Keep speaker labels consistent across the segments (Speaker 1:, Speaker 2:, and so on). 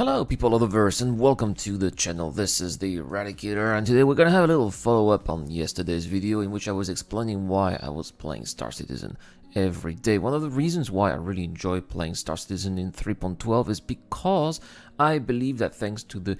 Speaker 1: Hello people of the verse and welcome to the channel. This is the Eradicator, and today we're gonna have a little follow-up on yesterday's video in which I was explaining why I was playing Star Citizen every day. One of the reasons why I really enjoy playing Star Citizen in 3.12 is because I believe that thanks to the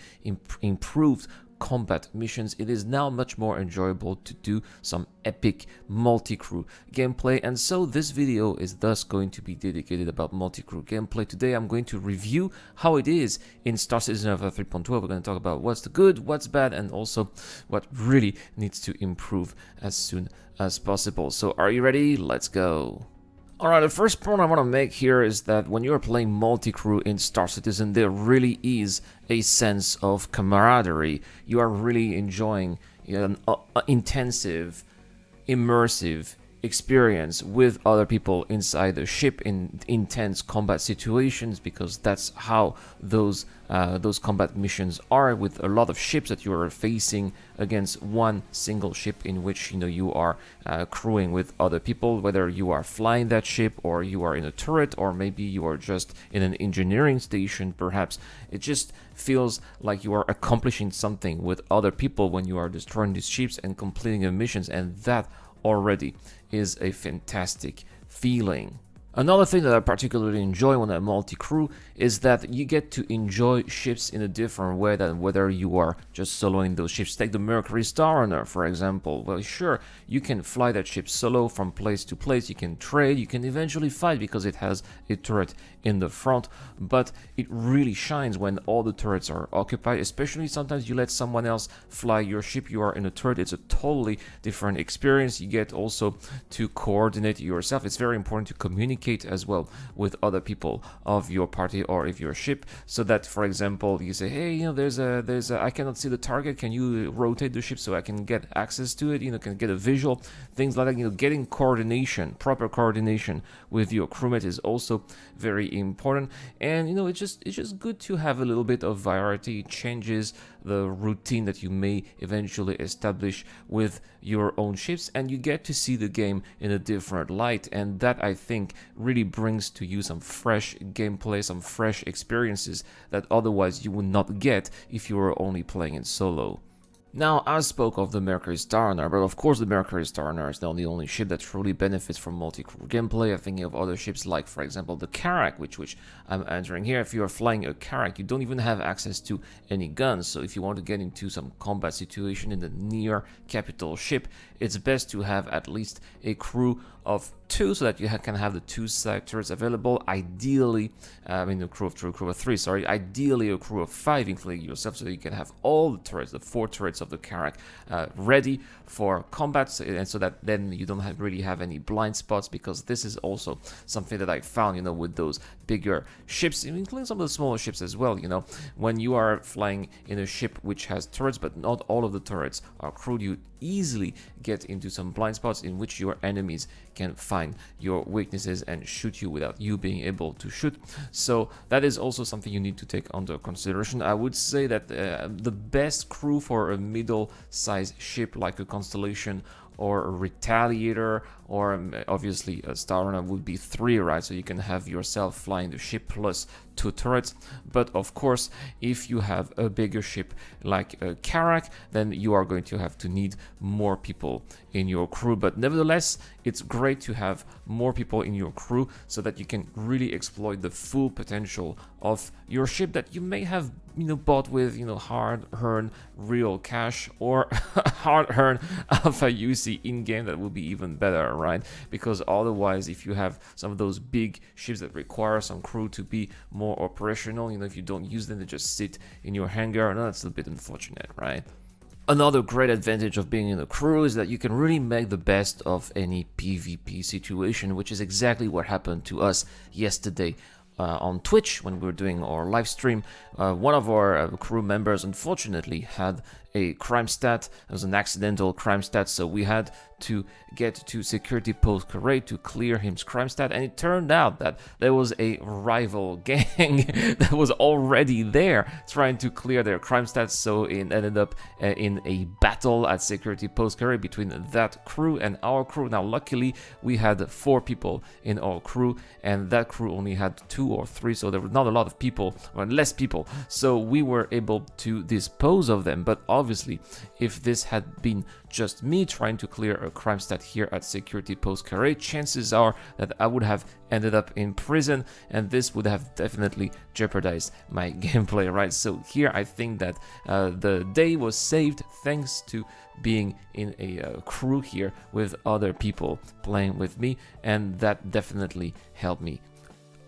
Speaker 1: improved combat missions, it is now much more enjoyable to do some epic multi-crew gameplay, and so this video is thus going to be dedicated about multi-crew gameplay. Today I'm going to review how it is in Star Citizen Alpha 3.12. We're going to talk about what's the good, what's bad, and also what really needs to improve as soon as possible. So are you ready? Let's go. Alright, the first point I want to make here is that when you're playing multi-crew in Star Citizen, there really is a sense of camaraderie. You are really enjoying an intensive, immersive experience with other people inside the ship in intense combat situations, because that's how those combat missions are, with a lot of ships that you are facing against one single ship in which you are crewing with other people, whether you are flying that ship or you are in a turret or maybe you are just in an engineering station. Perhaps it just feels like you are accomplishing something with other people when you are destroying these ships and completing the missions, and that already is a fantastic feeling. Another thing that I particularly enjoy when I'm multi-crew is that you get to enjoy ships in a different way than whether you are just soloing those ships. Take the Mercury Star Runner, for example. Well, sure, you can fly that ship solo from place to place, you can trade, you can eventually fight because it has a turret in the front, but it really shines when all the turrets are occupied, especially sometimes you let someone else fly your ship, you are in a turret. It's a totally different experience. You get also to coordinate yourself. It's very important to communicate as well with other people of your party or if your ship, so that, for example, you say, hey, there's a I cannot see the target, can you rotate the ship so I can get access to it, can get a visual, things like that. Getting coordination, proper coordination with your crewmate is also very important. And it's just good to have a little bit of variety. It changes the routine that you may eventually establish with your own ships, and you get to see the game in a different light, and that, I think, really brings to you some fresh gameplay, some fresh experiences that otherwise you would not get if you were only playing in solo. Now, I spoke of the Mercury Star Runner, but of course the Mercury Star Runner is not the only ship that truly benefits from multi-crew gameplay. I'm thinking of other ships like, for example, the Carrack, which I'm entering here. If you are flying a Carrack, you don't even have access to any guns, so if you want to get into some combat situation in the near capital ship, it's best to have at least a crew of 2, so that you can have the 2 side turrets available. Ideally, a crew of 3, sorry. Ideally, a crew of 5, including yourself, so that you can have all the turrets, the 4 turrets of the Carrack, ready for combat, and so that then you don't really have any blind spots, because this is also something that I found, with those bigger ships, including some of the smaller ships as well. When you are flying in a ship which has turrets, but not all of the turrets are crewed, you easily get into some blind spots in which your enemies can find your weaknesses and shoot you without you being able to shoot. So that is also something you need to take under consideration. I would say that the best crew for a middle-sized ship like a Constellation or a Retaliator, or obviously a Star Runner, would be 3, right? So you can have yourself flying the ship plus 2 turrets. But of course, if you have a bigger ship like a Carrack, then you are going to have to need more people in your crew. But nevertheless, it's great to have more people in your crew so that you can really exploit the full potential of your ship that you may have bought with hard-earned real cash, or hard-earned alpha UC in-game. That will be even better, right? Because otherwise, if you have some of those big ships that require some crew to be more operational, if you don't use them, they just sit in your hangar, and that's a bit unfortunate, right? Another great advantage of being in a crew is that you can really make the best of any PvP situation, which is exactly what happened to us yesterday on Twitch when we were doing our live stream. One of our crew members unfortunately had a crime stat. It was an accidental crime stat, so we had to get to security post Carré to clear his crime stat, and it turned out that there was a rival gang that was already there trying to clear their crime stats, so it ended up in a battle at security post Carré between that crew and our crew. Now luckily we had 4 people in our crew, and that crew only had 2 or 3, so there were not a lot of people, or less people, so we were able to dispose of them. But obviously if this had been just me trying to clear a crime stat here at security post Carré, chances are that I would have ended up in prison, and this would have definitely jeopardized my gameplay, right? So here I think that the day was saved thanks to being in a crew here with other people playing with me, and that definitely helped me.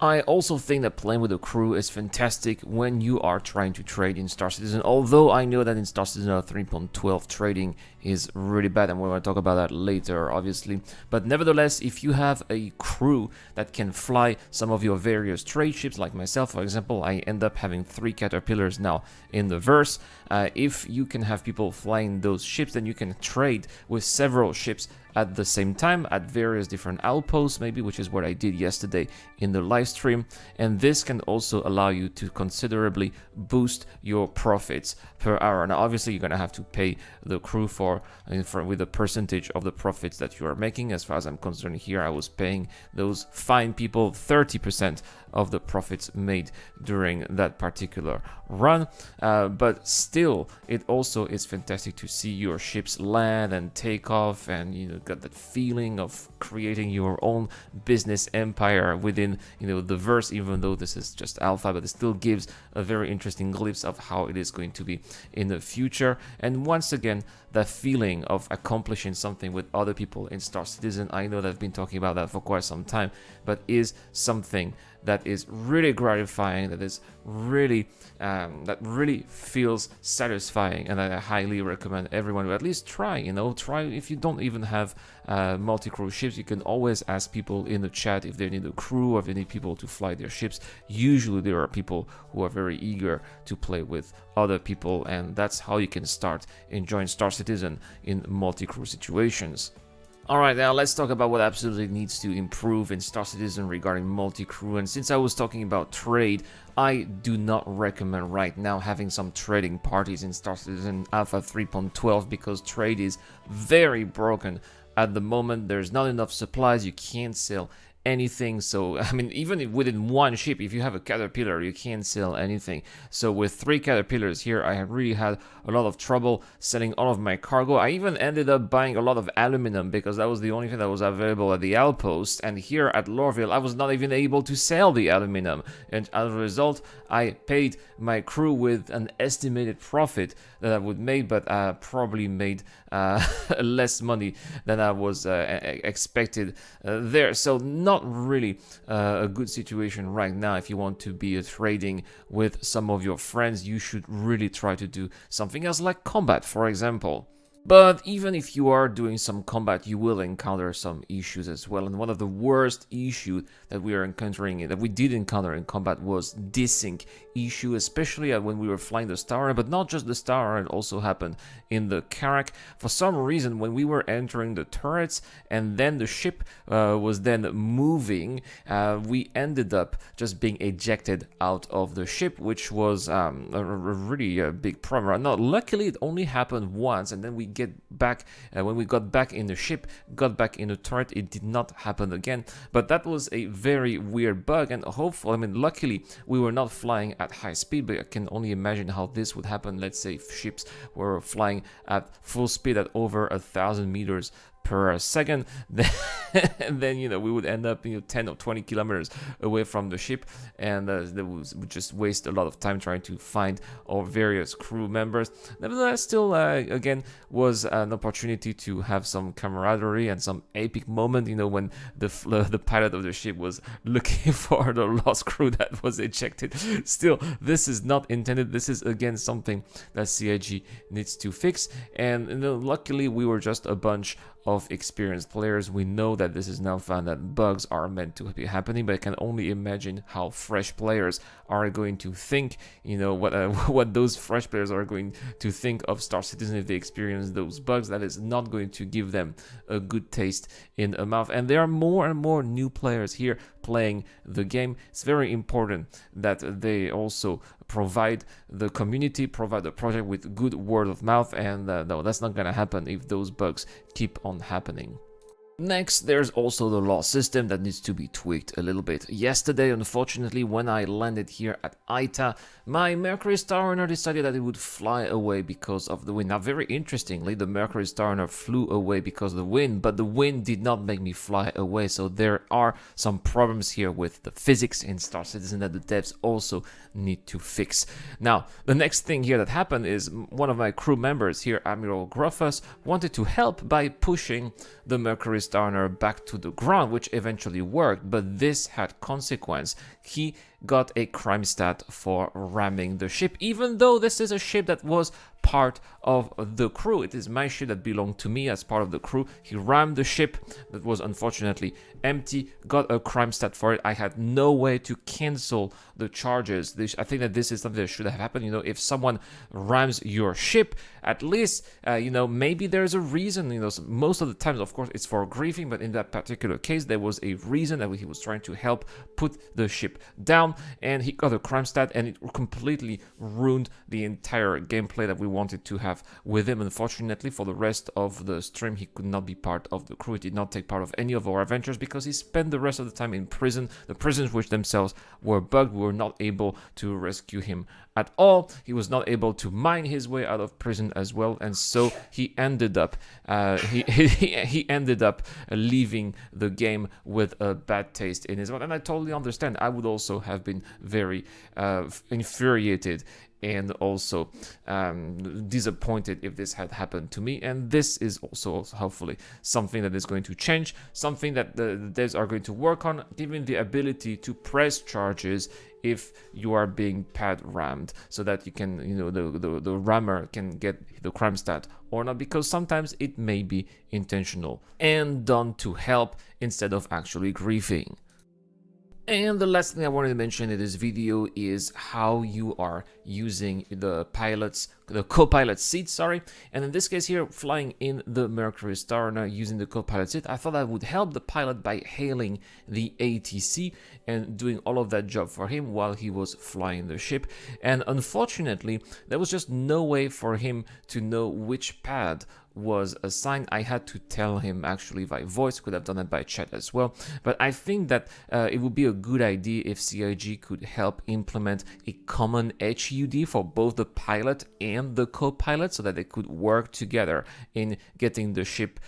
Speaker 1: I also think that playing with a crew is fantastic when you are trying to trade in Star Citizen, although I know that in Star Citizen 3.12 trading is really bad, and we're going to talk about that later, obviously. But nevertheless, if you have a crew that can fly some of your various trade ships, like myself, for example, I end up having 3 caterpillars now in the verse. If you can have people flying those ships, then you can trade with several ships at the same time at various different outposts, maybe, which is what I did yesterday in the live stream. And this can also allow you to considerably boost your profits per hour. Now obviously you're going to have to pay the crew with a percentage of the profits that you are making. As far as I'm concerned here, I was paying those fine people 30% of the profits made during that particular run, but still it also is fantastic to see your ships land and take off, and you know, got that feeling of creating your own business empire within, you know, the verse, even though this is just alpha, but it still gives a very interesting glimpse of how it is going to be in the future. And once again, that feeling of accomplishing something with other people in Star Citizen, I know that I've been talking about that for quite some time, but is something that is really gratifying, that is really that really feels satisfying, and I highly recommend everyone to at least try. You know, try. If you don't even have multi-crew ships, you can always ask people in the chat if they need a crew or if they need people to fly their ships. Usually there are people who are very eager to play with other people, and that's how you can start enjoying Star Citizen in multi-crew situations. Alright, now let's talk about what absolutely needs to improve in Star Citizen regarding multi-crew. And since I was talking about trade, I do not recommend right now having some trading parties in Star Citizen Alpha 3.12 because trade is very broken at the moment. There's not enough supplies, you can't sell anything. So I mean, even within one ship, if you have a caterpillar, you can't sell anything. So with 3 caterpillars here, I really had a lot of trouble selling all of my cargo. I even ended up buying a lot of aluminum because that was the only thing that was available at the outpost, and here at Lorville I was not even able to sell the aluminum, and as a result I paid my crew with an estimated profit that I would make, but I probably made less money than I was expected there. So not really a good situation right now. If you want to be trading with some of your friends, you should really try to do something else like combat, for example. But even if you are doing some combat, you will encounter some issues as well. And one of the worst issues that we are encountering, that we did encounter in combat, was desync issue, especially when we were flying the Star, but not just the Star, it also happened in the Karak. For some reason, when we were entering the turrets and then the ship was then moving, we ended up just being ejected out of the ship, which was a really big problem. Now, luckily, it only happened once, and then we get back, when we got back in the ship, got back in the turret, it did not happen again. But that was a very weird bug, and hopefully, I mean, luckily, we were not flying at high speed, but I can only imagine how this would happen. Let's say if ships were flying at full speed at over 1,000 meters per second, then you know, we would end up 10 or 20 kilometers away from the ship, and we just waste a lot of time trying to find our various crew members. Nevertheless, still again was an opportunity to have some camaraderie and some epic moment, when the pilot of the ship was looking for the lost crew that was ejected. Still, this is not intended. This is again something that CIG needs to fix, and luckily we were just a bunch of experienced players. We know that this is now found that bugs are meant to be happening, but I can only imagine how fresh players are going to think, you know, what those fresh players are going to think of Star Citizen if they experience those bugs. That is not going to give them a good taste in the mouth. And there are more and more new players here playing the game. It's very important that they also provide the community, provide the project with good word of mouth, and no, that's not gonna happen if those bugs keep on happening. Next, there's also the law system that needs to be tweaked a little bit. Yesterday, unfortunately, when I landed here at Aita, my Mercury Star Runner decided that it would fly away because of the wind. Now, very interestingly, the Mercury Star Runner flew away because of the wind, but the wind did not make me fly away. So there are some problems here with the physics in Star Citizen that the devs also need to fix. Now, the next thing here that happened is one of my crew members here, Admiral Gruffus, wanted to help by pushing the Mercury Star Runner back to the ground, which eventually worked, but this had consequence. He got a crime stat for ramming the ship, even though this is a ship that was part of the crew. It is my ship that belonged to me as part of the crew. He rammed the ship that was unfortunately empty, got a crime stat for it. I had no way to cancel the charges. I think that this is something that should have happened. You know, if someone rams your ship, at least, you know, maybe there's a reason. You know, most of the times, of course, it's for griefing, but in that particular case, there was a reason that he was trying to help put the ship down, and he got a crime stat, and it completely ruined the entire gameplay that we wanted to have with him. Unfortunately, for the rest of the stream, he could not be part of the crew. He did not take part of any of our adventures because he spent the rest of the time in prison. The prisons which themselves were bugged. We were not able to rescue him at all. He was not able to mine his way out of prison as well, and so he ended up he ended up leaving the game with a bad taste in his mouth. And I totally understand. I would also have been very infuriated and also disappointed if this had happened to me. And this is also hopefully something that is going to change, something that the devs are going to work on, giving the ability to press charges if you are being pad rammed, so that you can, you know, the rammer can get the crime stat or not, because sometimes it may be intentional and done to help instead of actually griefing. And the last thing I wanted to mention in this video is how you are using the co-pilot seat, sorry. And in this case here, flying in the Mercury Star Runner using the co-pilot seat, I thought I would help the pilot by hailing the ATC and doing all of that job for him while he was flying the ship. And unfortunately, there was just no way for him to know which pad was assigned. I had to tell him actually by voice, could have done it by chat as well, but I think that it would be a good idea if CIG could help implement a common HUD for both the pilot and the co-pilot, so that they could work together in getting the ship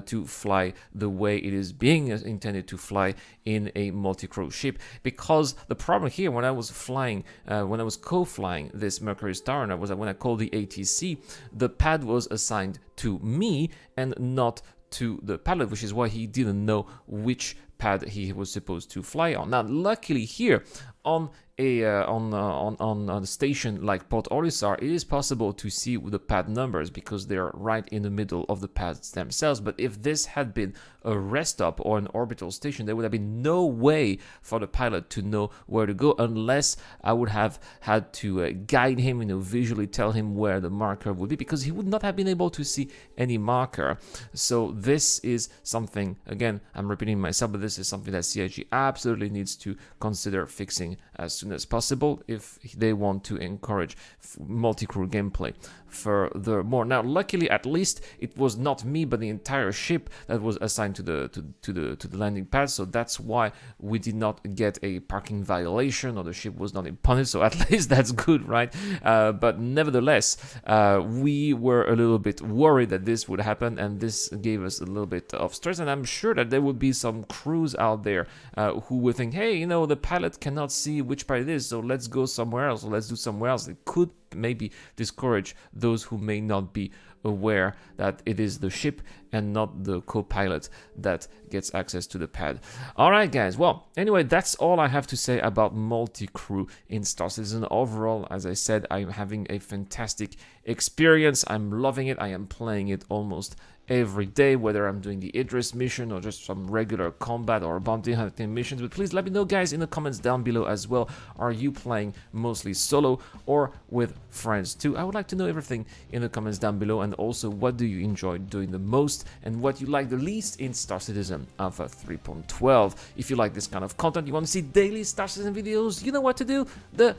Speaker 1: to fly the way it is being intended to fly in a multi-crew ship. Because the problem here, when I was flying, when I was co-flying this Mercury Star Runner, was that when I called the ATC, the pad was assigned to me and not to the pilot, which is why he didn't know which pad he was supposed to fly on. Now, luckily here on a station like Port Olisar, it is possible to see the pad numbers because they are right in the middle of the pads themselves. But if this had been a rest stop or an orbital station, there would have been no way for the pilot to know where to go, unless I would have had to guide him, you know, visually tell him where the marker would be, because he would not have been able to see any marker. So this is something, again, I'm repeating myself, but this is something that CIG absolutely needs to consider fixing as soon as possible if they want to encourage multi-crew gameplay furthermore. Now, luckily, at least it was not me, but the entire ship that was assigned to the landing pad. So that's why we did not get a parking violation, or the ship was not impounded. So at least that's good, right? But nevertheless, we were a little bit worried that this would happen, and this gave us a little bit of stress. And I'm sure that there would be some crews out there who would think, hey, you know, the pilot cannot see which part it is, so let's go somewhere else, or let's do somewhere else. It could maybe discourage those who may not be aware that it is the ship and not the co-pilot that gets access to the pad. Alright guys, well, anyway, that's all I have to say about multi-crew in Star Citizen. Overall, as I said, I'm having a fantastic experience. I'm loving it. I am playing it almost every day, whether I'm doing the Idris mission or just some regular combat or bounty hunting missions. But please let me know, guys, in the comments down below as well. Are you playing mostly solo or with friends too? I would like to know everything in the comments down below. And also, what do you enjoy doing the most and what you like the least in Star Citizen Alpha 3.12? If you like this kind of content, you want to see daily Star Citizen videos, you know what to do. The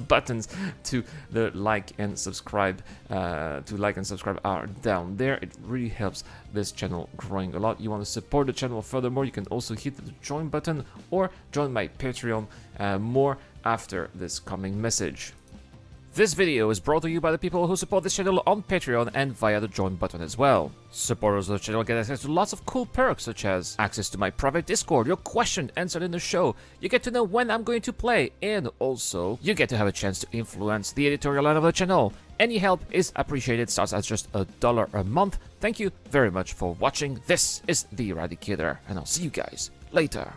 Speaker 1: buttons to the like and subscribe are down there. It really helps this channel growing a lot. You want to support the channel furthermore, you can also hit the join button or join my Patreon more after this coming message. This video is brought to you by the people who support this channel on Patreon and via the join button as well. Supporters of the channel get access to lots of cool perks, such as access to my private Discord, your question answered in the show, you get to know when I'm going to play, and also you get to have a chance to influence the editorial line of the channel. Any help is appreciated, starts at just $1 a month. Thank you very much for watching. This is The Eradicator, and I'll see you guys later.